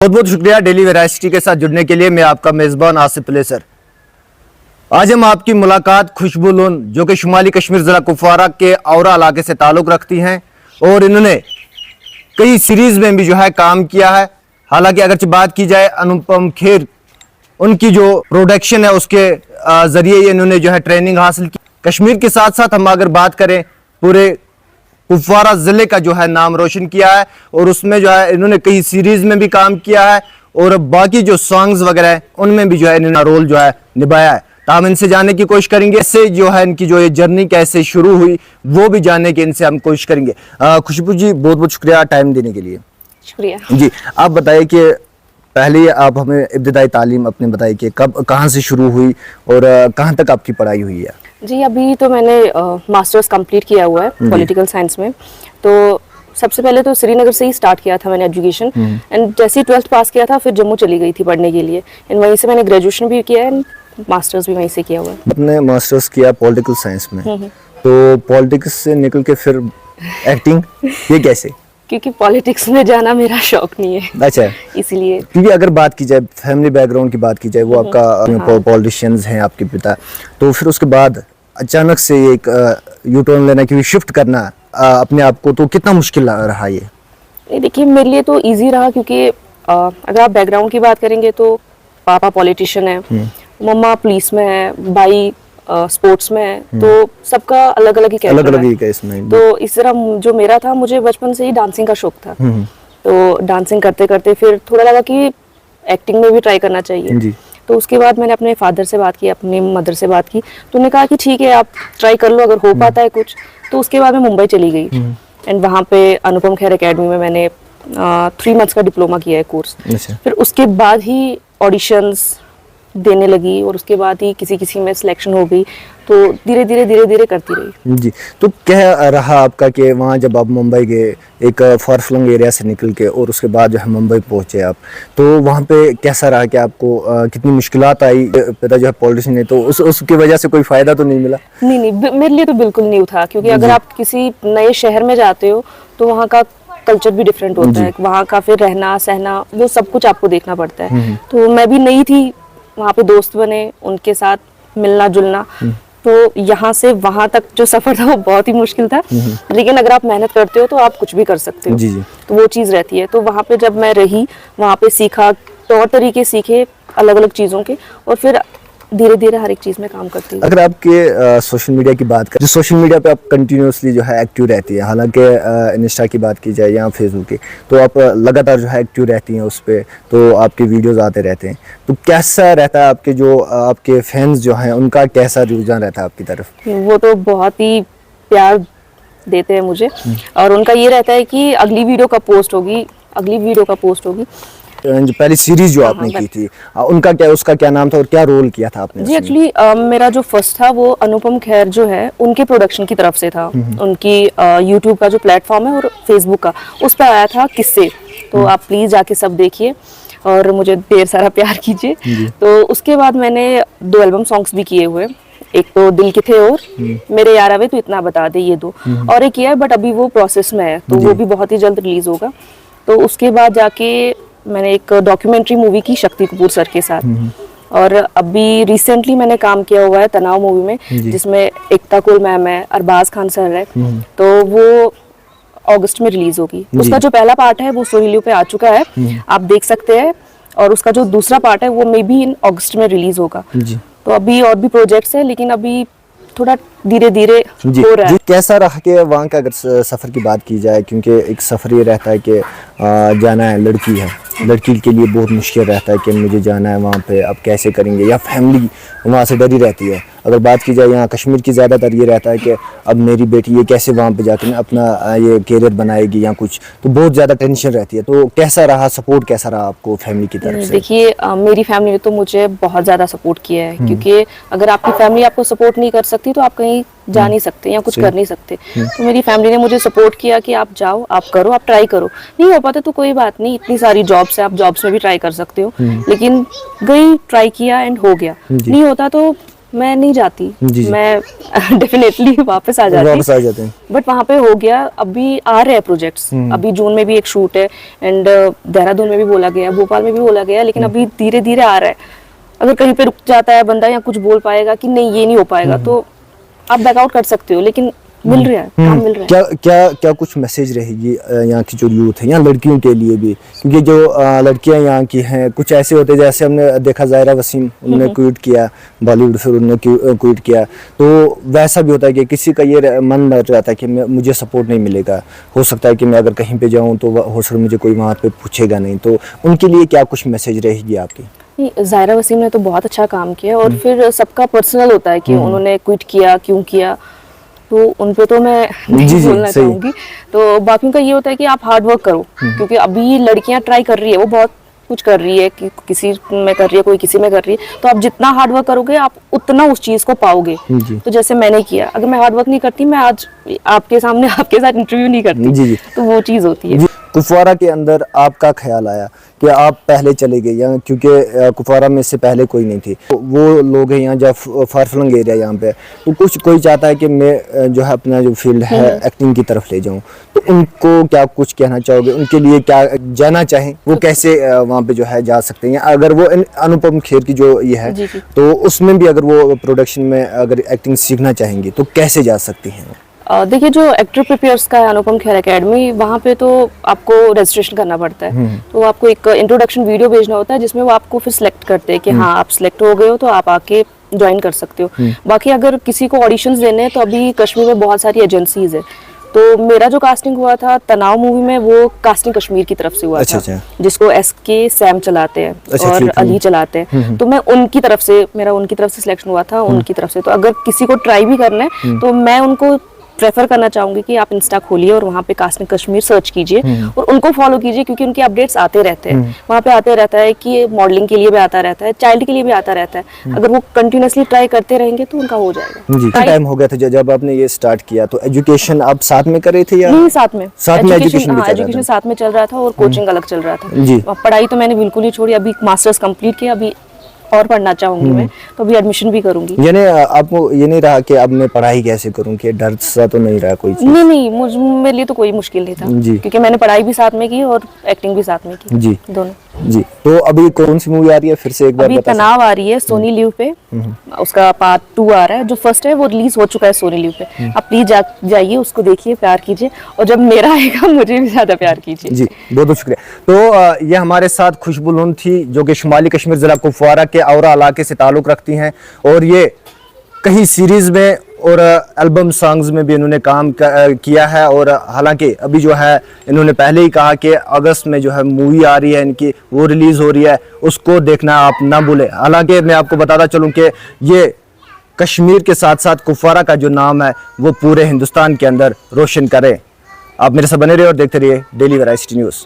बहुत बहुत शुक्रिया डेली वेराइटी के साथ जुड़ने के लिए। मैं आपका मेज़बान आसिफ लेसर। आज हम आपकी मुलाकात खुशबू लुन जो कि शुमाली कश्मीर ज़िला कुपवारा के औरा इलाके से ताल्लुक़ रखती हैं और इन्होंने कई सीरीज़ में भी जो है काम किया है। हालांकि अगरचे बात की जाए अनुपम खेर, उनकी जो प्रोडक्शन है उसके ज़रिए इन्होंने जो है ट्रेनिंग हासिल की। कश्मीर के साथ साथ हम अगर बात करें पूरे कुपवारा ज़िले का जो है नाम रोशन किया है और उसमें जो है इन्होंने कई सीरीज़ में भी काम किया है और बाकी जो सॉन्ग्स वगैरह हैं उनमें भी जो है इन्होंने रोल जो है निभाया है। तो हम इनसे जानने की कोशिश करेंगे इससे जो है इनकी जो ये जर्नी कैसे शुरू हुई वो भी जानने की इनसे हम कोशिश करेंगे। खुशबू जी, बहुत बहुत शुक्रिया टाइम देने के लिए। शुक्रिया जी, आप बताइए कि पहले आप हमें इब्तिदाई तालीम अपने बताइए कि कब कहाँ से शुरू हुई और कहाँ तक आपकी पढ़ाई हुई है? जी, अभी तो मैंने मास्टर्स कंप्लीट किया हुआ है पॉलिटिकल साइंस में। तो सबसे पहले तो श्रीनगर से ही स्टार्ट किया था मैंने एजुकेशन, एंड जैसे ही 12th पास किया था फिर जम्मू चली गई थी पढ़ने के लिए, एंड वहीं से मैंने ग्रेजुएशन भी किया है, मास्टर्स भी वहीं से किया हुआ है। आपने मास्टर्स किया पॉलिटिकल साइंस में, तो पॉलिटिक्स से निकल के फिर एक्टिंग, ये कैसे? क्योंकि पॉलिटिक्स में जाना मेरा शौक नहीं है। अच्छा, इसलिए क्योंकि अगर बात की जाए फैमिली बैकग्राउंड की बात की जाए, वो आपका पॉलिटिशियंस हैं आपके पिता, तो फिर उसके बाद अचानक से एक यू टर्न लेना, क्योंकि शिफ्ट करना अपने आप को, तो कितना मुश्किल रहा ये? देखिए, मेरे लिए तो इजी रहा क्योंकि अगर आप बैकग्राउंड की बात करेंगे तो पापा पॉलिटिशियन है, मम्मा पुलिस में है, भाई स्पोर्ट्स में है, तो सबका अलग अलग ही केस में। तो इस तरह जो मेरा था, मुझे बचपन से ही डांसिंग का शौक था। तो डांसिंग करते करते फिर थोड़ा लगा कि एक्टिंग में भी ट्राई करना चाहिए जी। तो उसके बाद मैंने अपने फादर से बात की, अपनी मदर से बात की, तो उन्होंने कहा कि ठीक है आप ट्राई कर लो, अगर हो पाता है कुछ। तो उसके बाद मैं मुंबई चली गई एंड वहाँ पे अनुपम खेर एकेडमी में मैंने 3 मंथ्स का डिप्लोमा किया है कोर्स। फिर उसके बाद ही ऑडिशंस देने लगी और उसके बाद ही किसी में सिलेक्शन हो गई, तो धीरे धीरे करती रही जी। तो क्या रहा आपका कि वहाँ जब आप मुंबई गए, एक फार फ्लंग एरिया से निकल के, और उसके बाद जो है मुंबई पहुँचे आप, तो वहाँ पे कैसा रहा कि आपको कितनी मुश्किलात आई? पिता जो है पॉलिटिशियन है, तो उसकी वजह से कोई फ़ायदा तो नहीं मिला? नहीं, मेरे लिए तो बिल्कुल नहीं था, क्योंकि अगर आप किसी नए शहर में जाते हो तो वहाँ का कल्चर भी डिफरेंट होता है, वहाँ का फिर रहना सहना वो सब कुछ आपको देखना पड़ता है। तो मैं भी नई थी, वहाँ पे दोस्त बने, उनके साथ मिलना जुलना, तो यहाँ से वहाँ तक जो सफर था वो बहुत ही मुश्किल था, लेकिन अगर आप मेहनत करते हो तो आप कुछ भी कर सकते हो। जी। तो वो चीज़ रहती है। तो वहाँ पे जब मैं रही, वहाँ पे सीखा, तौर तरीके सीखे अलग अलग चीज़ों के, और फिर धीरे धीरे हर एक चीज़ में काम करती हूँ। अगर आपके सोशल मीडिया की बात करें, जो सोशल मीडिया पे आप कंटिन्यूसली जो है एक्टिव रहती है, हालांकि इंस्टा की बात की जाए या फेसबुक की, तो आप लगातार जो है एक्टिव रहती हैं उस पर, तो आपके वीडियोस आते रहते हैं, तो कैसा रहता है आपके जो आपके फैंस जो हैं उनका कैसा रुझान रहता है आपकी तरफ? वो तो बहुत ही प्यार देते हैं मुझे, और उनका ये रहता है कि अगली वीडियो कब पोस्ट होगी। जो पहली सीरीज जो आपने की थी, उसका क्या नाम था और क्या रोल किया था आपने? जी, एक्चुअली मेरा जो फर्स्ट था वो अनुपम खेर जो है उनके प्रोडक्शन की तरफ से था। उनकी यूट्यूब का जो प्लेटफॉर्म है और फेसबुक का, उस पर आया था किस्से, तो आप प्लीज जाके सब देखिए और मुझे ढेर सारा प्यार कीजिए। तो उसके बाद मैंने 2 एल्बम सॉन्ग्स भी किए हुए, एक तो दिल किथे और मेरे यार आवे तो इतना बता दे, ये 2, और एक किया है बट अभी वो प्रोसेस में है, तो वो भी बहुत ही जल्द रिलीज होगा। तो उसके बाद जाके मैंने एक डॉक्यूमेंट्री मूवी की शक्ति कपूर सर के साथ, और अभी रिसेंटली मैंने काम किया हुआ है तनाव मूवी में, जिसमें एकता कुल मैम है, अरबाज खान सर है, तो वो अगस्त में रिलीज होगी। उसका जो पहला पार्ट है वो सोहेलियो पे आ चुका है, आप देख सकते हैं, और उसका जो दूसरा पार्ट है वो मे बी इन अगस्त में रिलीज होगा। तो अभी और भी प्रोजेक्ट्स है, लेकिन अभी थोड़ा धीरे धीरे हो रहा है। कैसा रहा कि वहाँ का अगर सफ़र की बात की जाए, क्योंकि एक सफ़र ये रहता है कि जाना है, लड़की के लिए बहुत मुश्किल रहता है कि मुझे जाना है वहाँ पे, अब कैसे करेंगे, या फैमिली वहाँ से डरी रहती है। अगर बात की जाए यहाँ कश्मीर की, ज़्यादातर ये रहता है कि अब मेरी बेटी ये कैसे वहाँ पे जाकर अपना ये कैरियर बनाएगी या कुछ, तो बहुत ज़्यादा टेंशन रहती है। तो कैसा रहा सपोर्ट, कैसा रहा आपको फैमिली की तरफ से? देखिए, मेरी फैमिली ने तो मुझे बहुत ज़्यादा सपोर्ट किया है, क्योंकि अगर आपकी फैमिली आपको सपोर्ट नहीं कर सकती तो आप कहीं जा नहीं सकते या कुछ कर नहीं सकते। तो मेरी फैमिली ने मुझे सपोर्ट किया कि आप जाओ, आप करो, आप ट्राई करो, नहीं हो पाता तो कोई बात नहीं, इतनी सारी जॉब्स है, आप जॉब्स में भी ट्राई कर सकते हो। लेकिन गई, ट्राई किया एंड हो गया, नहीं होता तो मैं नहीं जाती, जी, जी। मैं डेफिनेटली वापस आ जाती, वापस आ जाते हैं। बट वहाँ पे हो गया। अभी आ रहे हैं प्रोजेक्ट्स, अभी जून में भी एक शूट है, एंड देहरादून में भी बोला गया, भोपाल में भी बोला गया, लेकिन अभी धीरे धीरे आ रहा है। अगर कहीं पे रुक जाता है बंदा या कुछ बोल पाएगा कि नहीं ये नहीं हो पाएगा, तो आप बैकआउट कर सकते हो, लेकिन मिल रहा है, काम मिल रहा है। क्या क्या क्या कुछ मैसेज रहेगी यहाँ की जो यूथ है या लड़कियों के लिए भी, क्योंकि जो लड़कियाँ यहाँ की हैं कुछ ऐसे होते हैं, जैसे हमने देखा ज़ाहिरा वसीम, उन्होंने क्विट किया बॉलीवुड, फिर उन्होंने क्विट किया, तो वैसा भी होता है कि किसी का ये मन डर जाता है कि मुझे सपोर्ट नहीं मिलेगा, हो सकता है कि मैं अगर कहीं पे जाऊँ तो हो सकता है मुझे कोई वहाँ पे पूछेगा नहीं, तो उनके लिए क्या कुछ मैसेज रहेगी आपकी? ज़ाहिरा वसीम ने तो बहुत अच्छा काम किया, और फिर सबका पर्सनल होता है कि उन्होंने क्विट किया क्यों किया, तो उन पे तो मैं नहीं बोलना चाहूँगी। तो बाकियों का ये होता है कि आप हार्ड वर्क करो, क्योंकि अभी लड़कियां ट्राई कर रही है, वो बहुत कुछ कर रही है, कि किसी में कर रही है, कोई किसी में कर रही है, तो आप जितना हार्ड वर्क करोगे आप उतना उस चीज़ को पाओगे। तो जैसे मैंने किया, अगर मैं हार्ड वर्क नहीं करती, मैं आज आपके सामने आपके साथ इंटरव्यू नहीं करती। तो वो चीज़ होती है। कुपवारा के अंदर आपका ख्याल आया कि आप पहले चले गए यहाँ, क्योंकि कुपवारा में इससे पहले कोई नहीं थी, तो वो लोग हैं यहाँ जब फारफलंग एरिया यहाँ पे, तो कुछ कोई चाहता है कि मैं जो है अपना जो फील्ड है एक्टिंग की तरफ ले जाऊँ, तो उनको क्या कुछ कहना चाहोगे? उनके लिए क्या जाना चाहें, वो कैसे वहाँ पे जो है जा सकते हैं? अगर वो अनुपम खेर की जो ये है, तो उसमें भी अगर वो प्रोडक्शन में अगर एक्टिंग सीखना चाहेंगी तो कैसे जा सकती हैं? देखिए, जो एक्टर प्रिपेयर्स का है अनुपम खेर एकेडमी, वहाँ पे तो आपको रजिस्ट्रेशन करना पड़ता है, तो आपको एक इंट्रोडक्शन वीडियो भेजना होता है, जिसमें वो आपको फिर सिलेक्ट करते हैं कि हाँ आप सिलेक्ट हो गए हो, तो आप आके ज्वाइन कर सकते हो। बाकी अगर किसी को ऑडिशंस देने हैं, तो अभी कश्मीर में बहुत सारी एजेंसीज है, तो मेरा जो कास्टिंग हुआ था तनाव मूवी में, वो कास्टिंग कश्मीर की तरफ से हुआ था, जिसको SK सैम चलाते हैं और अली चलाते हैं, तो मैं उनकी तरफ से, मेरा उनकी तरफ से सिलेक्शन हुआ था, उनकी तरफ से। तो अगर किसी को ट्राई भी करना है, तो मैं उनको प्रेफर करना चाहूंगी कि आप इंस्टा खोलिए और वहाँ पे कास्टिंग कश्मीर सर्च कीजिए और उनको फॉलो कीजिए, क्योंकि उनके अपडेट्स आते रहते हैं। वहाँ पे आते रहता है कि मॉडलिंग के लिए भी आता रहता है, चाइल्ड के लिए भी आता रहता है। अगर वो कंटिन्यूअसली ट्राई करते रहेंगे तो उनका हो जाएगा। जी, टाइम हो गया था जब आपने ये स्टार्ट किया, तो एजुकेशन आप साथ में कर रहे थे या? नहीं, साथ में एजुकेशन साथ में चल रहा था और कोचिंग अलग चल रहा था। जी। पढ़ाई तो मैंने बिल्कुल ही छोड़ी, अभी मास्टर्स कंप्लीट किया, अभी और पढ़ना चाहूंगी मैं, तो अभी एडमिशन भी करूंगी। यानी आपको ये नहीं रहा कि अब मैं पढ़ाई कैसे करूं, कि डर सा तो नहीं रहा कोई चीज? नहीं, मेरे लिए तो कोई मुश्किल नहीं था जी, क्योंकि मैंने पढ़ाई भी साथ में की और एक्टिंग भी साथ में की जी, दोनों। जी। तो अभी कौन सी मूवी आ रही है, फिर से एक बार अभी तनाव आ रही है सोनी लिव पे, उसका पार्ट 2 आ रहा है। जो फर्स्ट है वो रिलीज हो चुका है सोनी लिव पे, आप प्लीज जाइए, उसको देखिए, प्यार कीजिए, और जब मेरा आएगा मुझे भी ज्यादा प्यार कीजिए। जी, बहुत बहुत शुक्रिया। तो ये हमारे साथ खुशबू लून थी, जो कि शुमाली कश्मीर जिला कुपवारा के औरा इलाके से ताल्लुक़ रखती हैं, और ये कई सीरीज़ में और एल्बम सॉन्ग्स में भी इन्होंने काम किया है। और हालांकि अभी जो है इन्होंने पहले ही कहा कि अगस्त में जो है मूवी आ रही है इनकी, वो रिलीज़ हो रही है, उसको देखना आप ना भूलें। हालांकि मैं आपको बताता चलूं कि ये कश्मीर के साथ साथ कुपवारा का जो नाम है वो पूरे हिंदुस्तान के अंदर रोशन करे। आप मेरे साथ बने रहिए और देखते रहिए डेली वेराइटी न्यूज़।